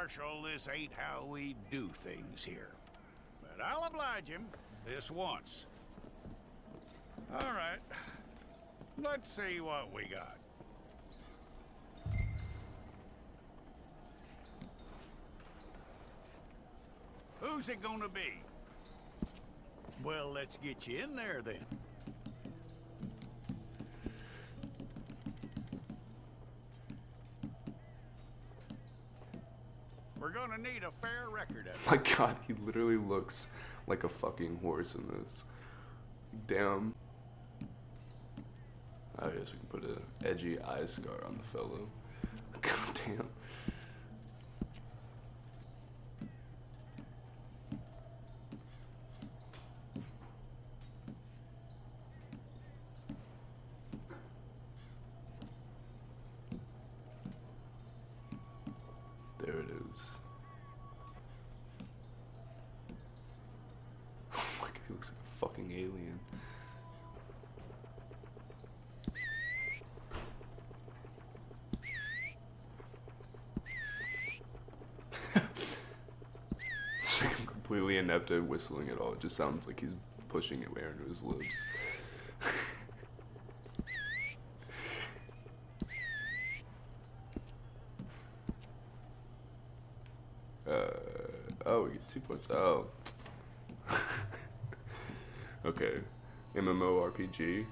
Marshal, this ain't how we do things here. But I'll oblige him this once. All right. Let's see what we got. Who's it gonna be? Well, let's get you in there then. We're gonna need a fair record of it. My god, he literally looks like a fucking horse in this. Damn. I guess we can put an edgy eye scar on the fellow. God damn. There it is. Oh my god, he looks like a fucking alien. It's like completely inept at whistling at all. It just sounds like he's pushing it air into his lips. Oh, we get 2 points. Oh. Okay. MMORPG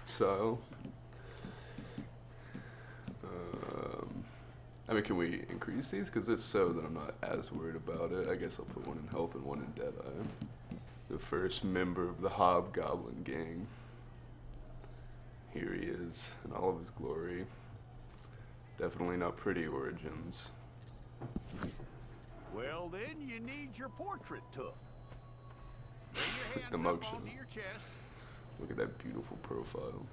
style. I mean, can we increase these? Because if so, then I'm not as worried about it. I guess I'll put one in health and one in Deadeye. The first member of the Hobgoblin gang. Here he is, in all of his glory. Definitely not pretty origins. Well, then you need your portrait took. Lay your hands The up motion. onto your chest. Look at that beautiful profile.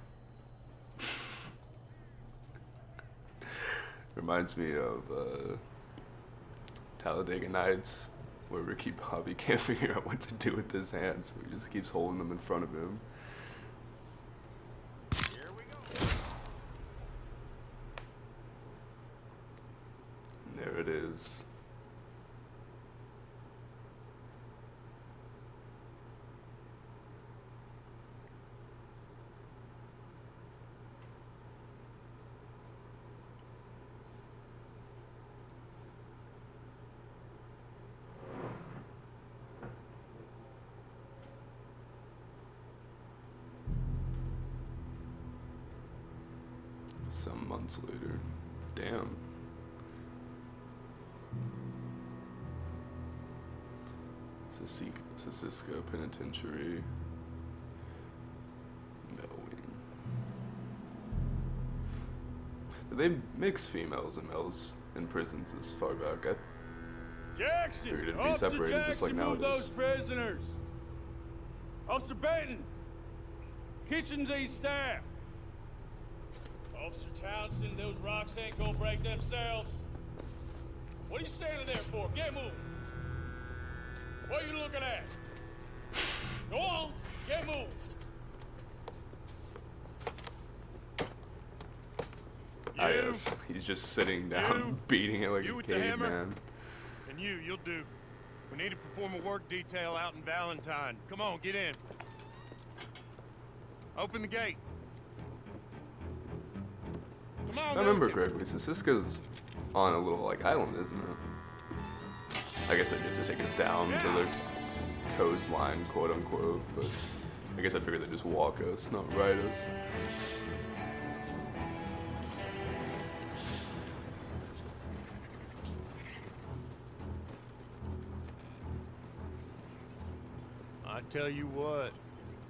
Reminds me of Talladega Nights, where Ricky Bobby can't figure out what to do with his hands, so he just keeps holding them in front of him. Here we go. And there it is. Some months later. Damn. Sisiska Penitentiary. Melwing. Do they mix females and males in prisons this far back? I Jackson! figured it'd be Officer separated Jackson, just like move nowadays. those prisoners! Officer Benton! Kitchens eat staff! Officer Townsend, those rocks ain't gonna break themselves. What are you standing there for? Get moving! What are you looking at? Go on, get moving! Ah, yes. He's just sitting down, beating it like You a with the hammer? caveman. And you'll do. We need to perform a work detail out in Valentine. Come on, get in. Open the gate. Come on, If I remember Milton. correctly, Sisiska's on a little like island, isn't it? I guess they get to take us down to the coastline, quote unquote, but I guess I figured they'd just walk us, not ride us. I tell you what,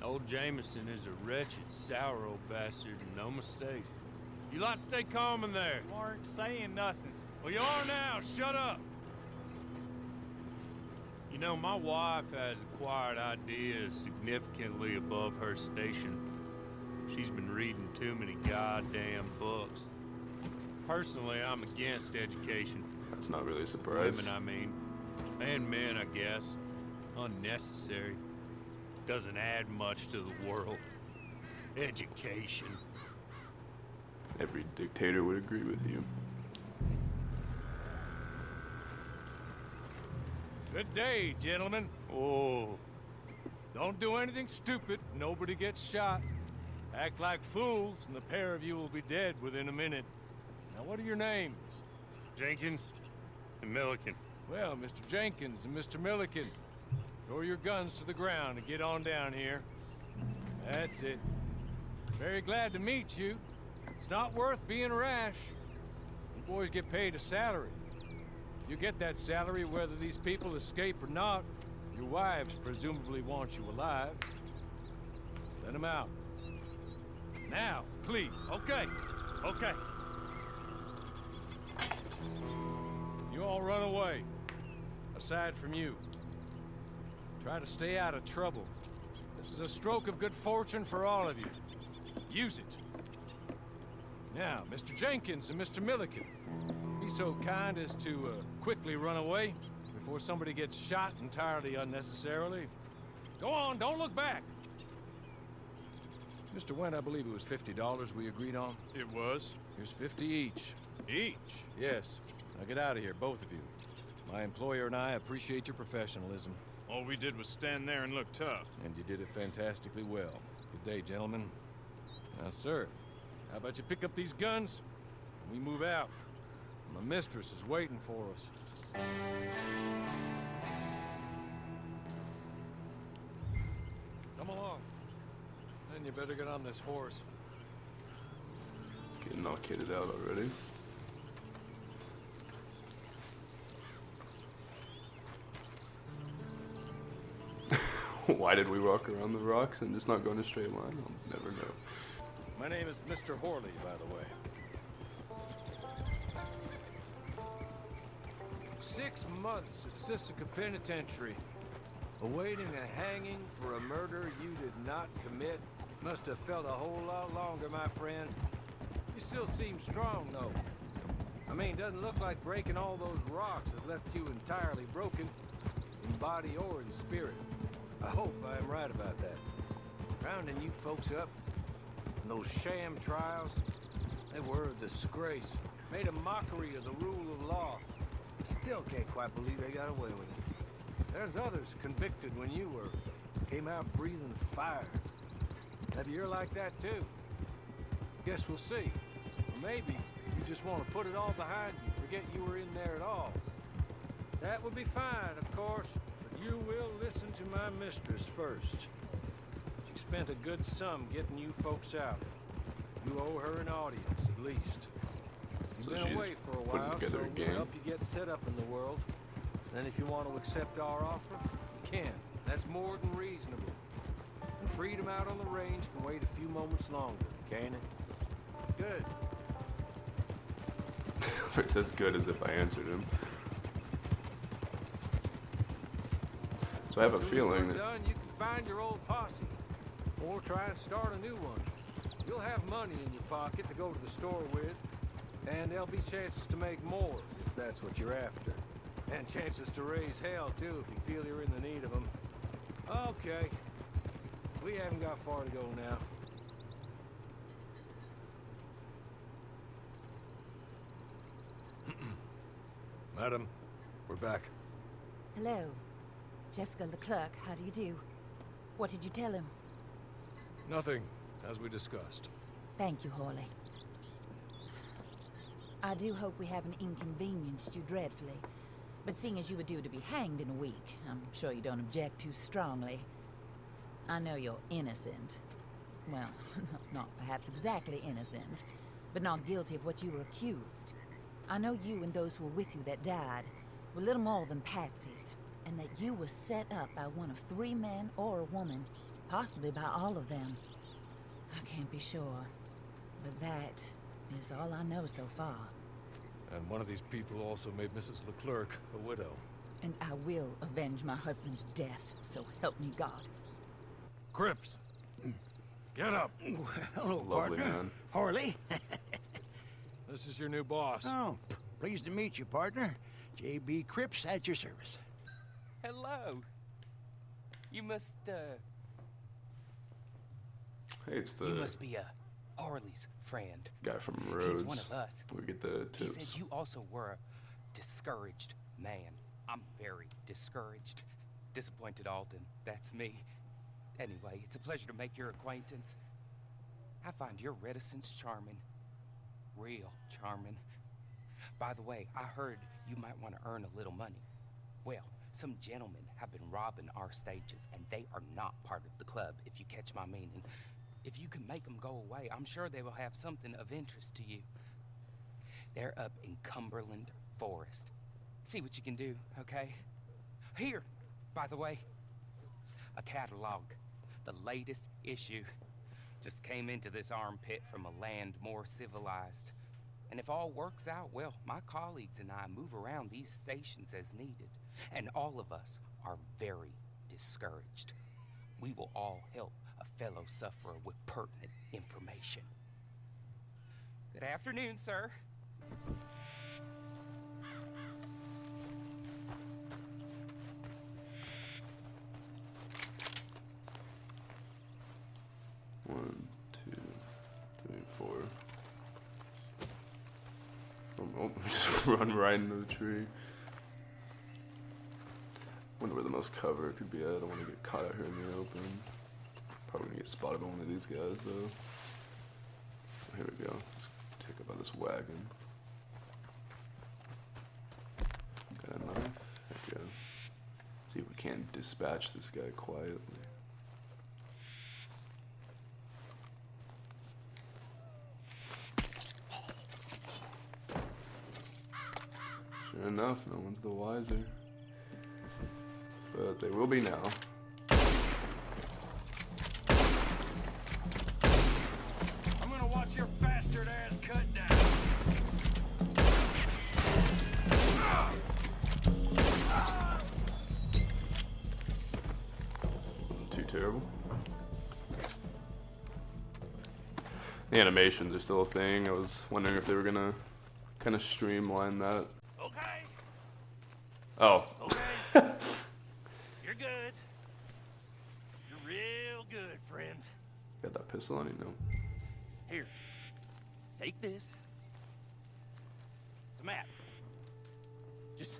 old Jameson is a wretched, sour old bastard, and no mistake. You lot stay calm in there. You aren't saying nothing. Well, you are now. Shut up. You know, my wife has acquired ideas significantly above her station. She's been reading too many goddamn books. Personally, I'm against education. That's not really a surprise. Women, I mean. And men, I guess. Unnecessary. Doesn't add much to the world. Education. Every dictator would agree with you. Good day, gentlemen. Oh, don't do anything stupid. Nobody gets shot. Act like fools, and the pair of you will be dead within a minute. Now, what are your names? Jenkins and Milliken. Well, Mr. Jenkins and Mr. Milliken, throw your guns to the ground and get on down here. That's it. Very glad to meet you. It's not worth being rash. You boys get paid a salary. You get that salary whether these people escape or not. Your wives presumably want you alive. Let them out. Now, please. Okay, okay. You all run away. Aside from you. Try to stay out of trouble. This is a stroke of good fortune for all of you. Use it. Now, Mr. Jenkins and Mr. Milliken, be so kind as to quickly run away before somebody gets shot entirely unnecessarily. Go on, don't look back. Mr. Went, I believe it was $50 we agreed on. It was. Here's 50 each. Each? Yes. Now get out of here, both of you. My employer and I appreciate your professionalism. All we did was stand there and look tough. And you did it fantastically well. Good day, gentlemen. Now, sir, how about you pick up these guns and we move out? My mistress is waiting for us. Come along. Then you better get on this horse. Getting all kitted out already. Why did we walk around the rocks and just not go in a straight line? I'll never know. My name is Mr. Horley, by the way. 6 months at Sisika Penitentiary, awaiting a hanging for a murder you did not commit. Must have felt a whole lot longer, my friend. You still seem strong, though. I mean, doesn't look like breaking all those rocks has left you entirely broken, in body or in spirit. I hope I am right about that. Rounding you folks up, and those sham trials, they were a disgrace. Made a mockery of the rule of law. Still can't quite believe they got away with it. There's others convicted when you were. Came out breathing fire. Maybe you're like that too. Guess we'll see. Or maybe you just want to put it all behind you, forget you were in there at all. That would be fine, of course, but you will listen to my mistress first. She spent a good sum getting you folks out. You owe her an audience, at least. You've So been she's away for a putting while, so together a we'll gang. help you get set up in the world. Then if you want to accept our offer, you can. That's more than reasonable. And freedom out on the range can wait a few moments longer, can't it? Good. It's as good as if I answered him. So I have a When feeling you're that done, you can find your old posse, or try and start a new one. You'll have money in your pocket to go to the store with, and there'll be chances to make more, if that's what you're after. And chances to raise hell, too, if you feel you're in the need of them. Okay. We haven't got far to go now. Madam, we're back. Hello. Jessica Leclerc, how do you do? What did you tell him? Nothing, as we discussed. Thank you, Horley. I do hope we haven't inconvenienced you dreadfully. But seeing as you were due to be hanged in a week, I'm sure you don't object too strongly. I know you're innocent. Well, not perhaps exactly innocent, but not guilty of what you were accused. I know you and those who were with you that died were little more than patsies, and that you were set up by one of 3 men or a woman, possibly by all of them. I can't be sure, but that is all I know so far. And one of these people also made Mrs. Leclerc a widow. And I will avenge my husband's death, so help me God. Cripps! Get up! Hello, Lovely partner. man. Horley. This is your new boss. Oh, pleased to meet you, partner. J.B. Cripps at your service. Hello. You must, hey, it's you the must be, Harley's friend. guy from Rhodes. He's one of us. We get the He tips. said you also were a discouraged man. I'm very discouraged. Disappointed Alden, that's me. Anyway, it's a pleasure to make your acquaintance. I find your reticence charming. Real charming. By the way, I heard you might want to earn a little money. Well, some gentlemen have been robbing our stages, and they are not part of the club, if you catch my meaning. If you can make them go away, I'm sure they will have something of interest to you. They're up in Cumberland Forest. See what you can do, okay? Here, by the way, a catalog. The latest issue. Just came into this armpit from a land more civilized. And if all works out, well, my colleagues and I move around these stations as needed. And all of us are very discouraged. We will all help a fellow sufferer with pertinent information. Good afternoon, sir. One, two, three, four. Oh, just run right into the tree. Wonder where the most cover could be at. I don't want to get caught out here in the open. Probably gonna get spotted by one of these guys though. Here we go. Let's take up by this wagon. Got a knife. Heck yeah. See if we can't dispatch this guy quietly. Sure enough, no one's the wiser. But they will be now. I'm gonna watch your bastard ass cut down. Wasn't too terrible. The animations are still a thing. I was wondering if they were gonna kind of streamline that. Okay. Oh. Okay. You're good. You're real good, friend. Got that pistol on you? No. Here. Take this. It's a map. Just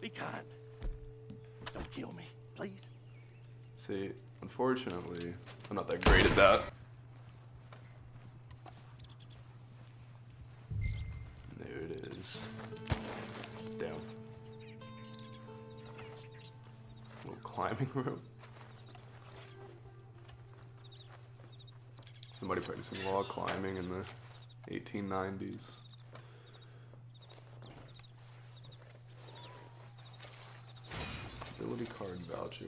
be kind. Don't kill me, please. See, unfortunately, I'm not that great at that. There it is. Down. Little climbing rope. Somebody practicing log climbing in the 1890s. Ability card voucher.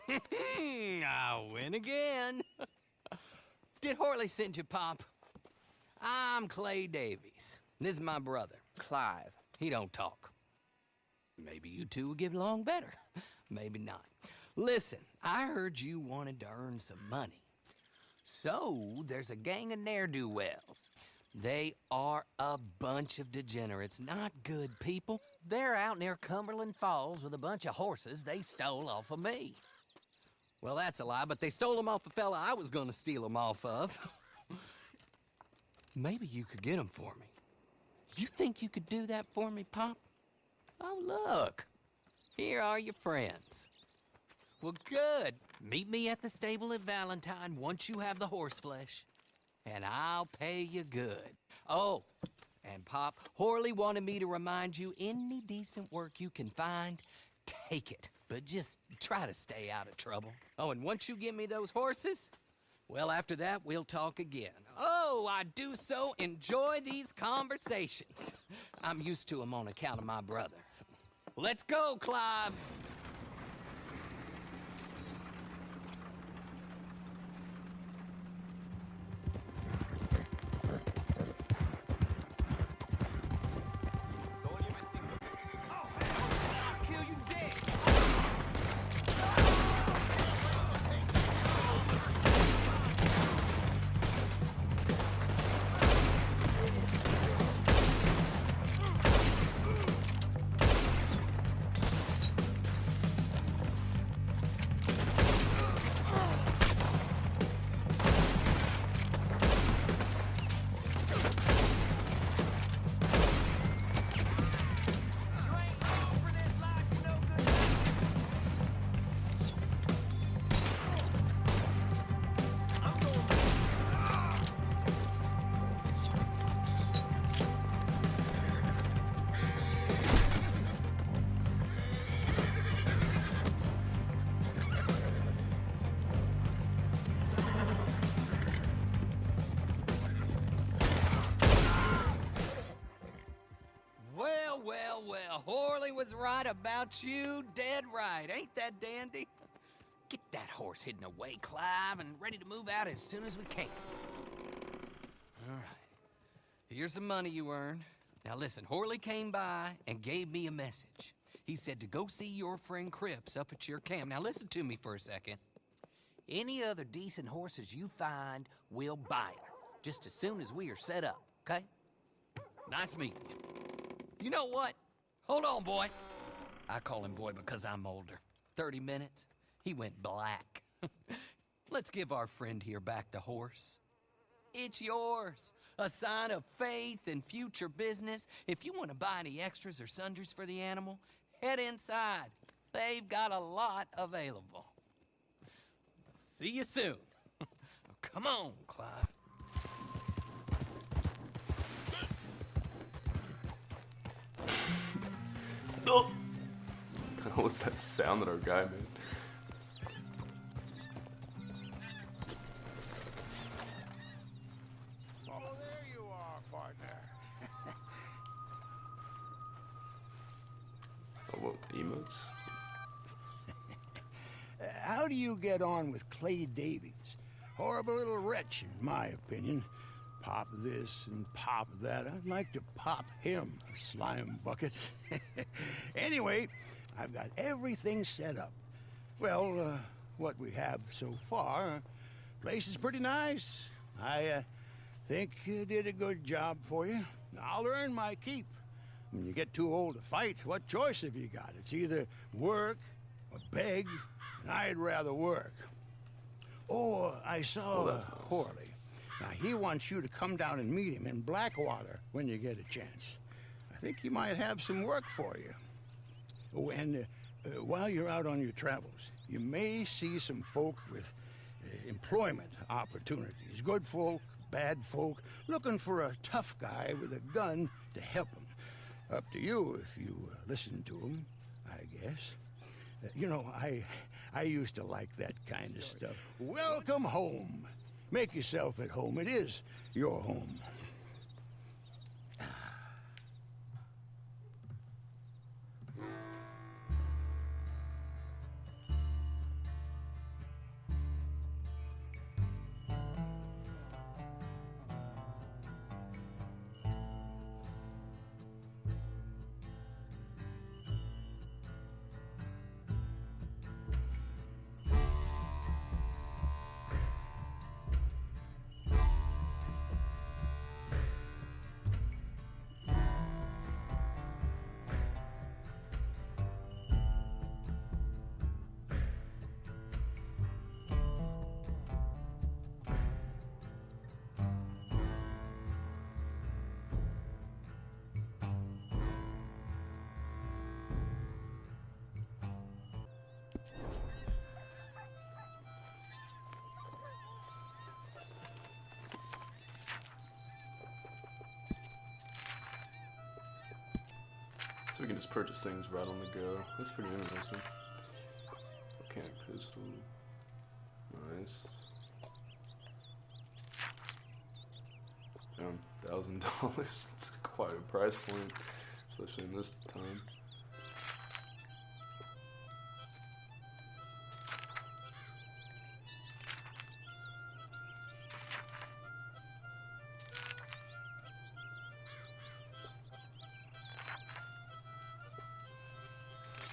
I win again. Did Horley send you, Pop? I'm Clay Davies. This is my brother, Clive. He don't talk. Maybe you two will get along better. Maybe not. Listen, I heard you wanted to earn some money. So, there's a gang of ne'er-do-wells. They are a bunch of degenerates, not good people. They're out near Cumberland Falls with a bunch of horses they stole off of me. Well, that's a lie, but they stole them off the fella I was gonna steal them off of. Maybe you could get them for me. You think you could do that for me, Pop? Oh, look. Here are your friends. Well, good. Meet me at the stable at Valentine once you have the horse flesh. And I'll pay you good. Oh, and Pop, Horley wanted me to remind you, any decent work you can find, take it. But just try to stay out of trouble. Oh, and once you give me those horses, well, after that, we'll talk again. Oh, I do so enjoy these conversations. I'm used to them on account of my brother. Let's go, Clive. Hurley was right about you, dead right. Ain't that dandy? Get that horse hidden away, Clive, and ready to move out as soon as we can. All right. Here's the money you earned. Now listen, Horley came by and gave me a message. He said to go see your friend Cripps up at your camp. Now listen to me for a second. Any other decent horses you find, we'll buy them. Just as soon as we are set up, okay? Nice meeting you. You know what? Hold on, boy. I call him boy because I'm older. 30 minutes, he went black. Let's give our friend here back the horse. It's yours. A sign of faith and future business. If you want to buy any extras or sundries for the animal, head inside. They've got a lot available. See you soon. Come on, Clive. Oh! What was that sound that our guy made? Oh, there you are, partner. Oh, what, emotes? How do you get on with Clay Davies? Horrible little wretch, in my opinion. Pop this and pop that. I'd like to pop him, a slime bucket. Anyway, I've got everything set up. Well, what we have so far, place is pretty nice. I think you did a good job for you. I'll earn my keep. When you get too old to fight, what choice have you got? It's either work or beg, and I'd rather work. Oh, I saw that's nice. Horley. Now, he wants you to come down and meet him in Blackwater when you get a chance. I think he might have some work for you. Oh, and while you're out on your travels, you may see some folk with employment opportunities. Good folk, bad folk, looking for a tough guy with a gun to help them. Up to you if you listen to him, I guess. You know, I used to like that kind of stuff. Welcome home. Make yourself at home. It is your home. So we can just purchase things right on the go. That's pretty interesting. Mechanic pistol. Nice. Down $1,000. It's quite a price point, especially in this time.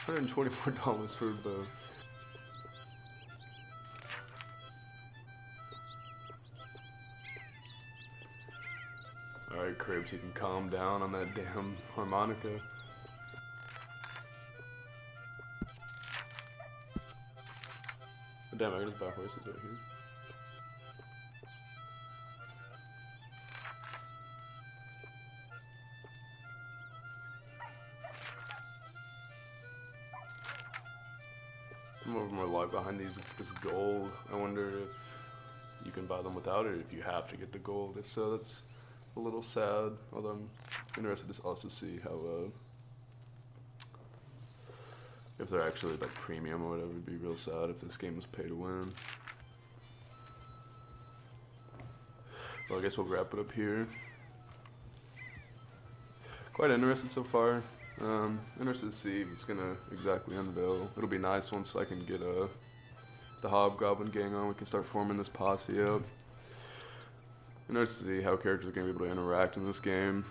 $124 for a bow. Alright, Cribs, you can calm down on that damn harmonica. Oh, damn, I can just buy horses right here. I'm over more like behind this gold. I wonder if you can buy them without it, or if you have to get the gold. If so, that's a little sad. Although I'm interested to also see how if they're actually like premium or whatever. It'd be real sad if this game was pay to win. Well, I guess we'll wrap it up here. Quite interested so far. Interested to see if it's gonna exactly unveil. It'll be nice once I can get the Hobgoblin gang on. We can start forming this posse up. Interested to see how characters are gonna be able to interact in this game,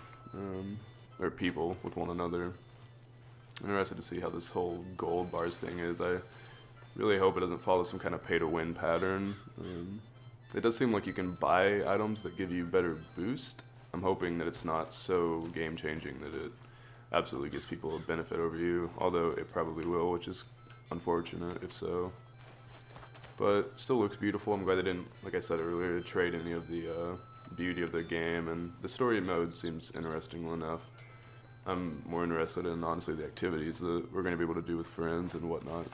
or people with one another. Interested to see how this whole gold bars thing is. I really hope it doesn't follow some kind of pay-to-win pattern. It does seem like you can buy items that give you better boost. I'm hoping that it's not so game-changing that it absolutely gives people a benefit over you, although it probably will, which is unfortunate if so. But still looks beautiful. I'm glad they didn't, like I said earlier, trade any of the beauty of the game, and the story mode seems interesting enough. I'm more interested in, honestly, the activities that we're going to be able to do with friends and whatnot.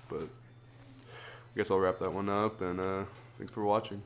But I guess I'll wrap that one up, and thanks for watching.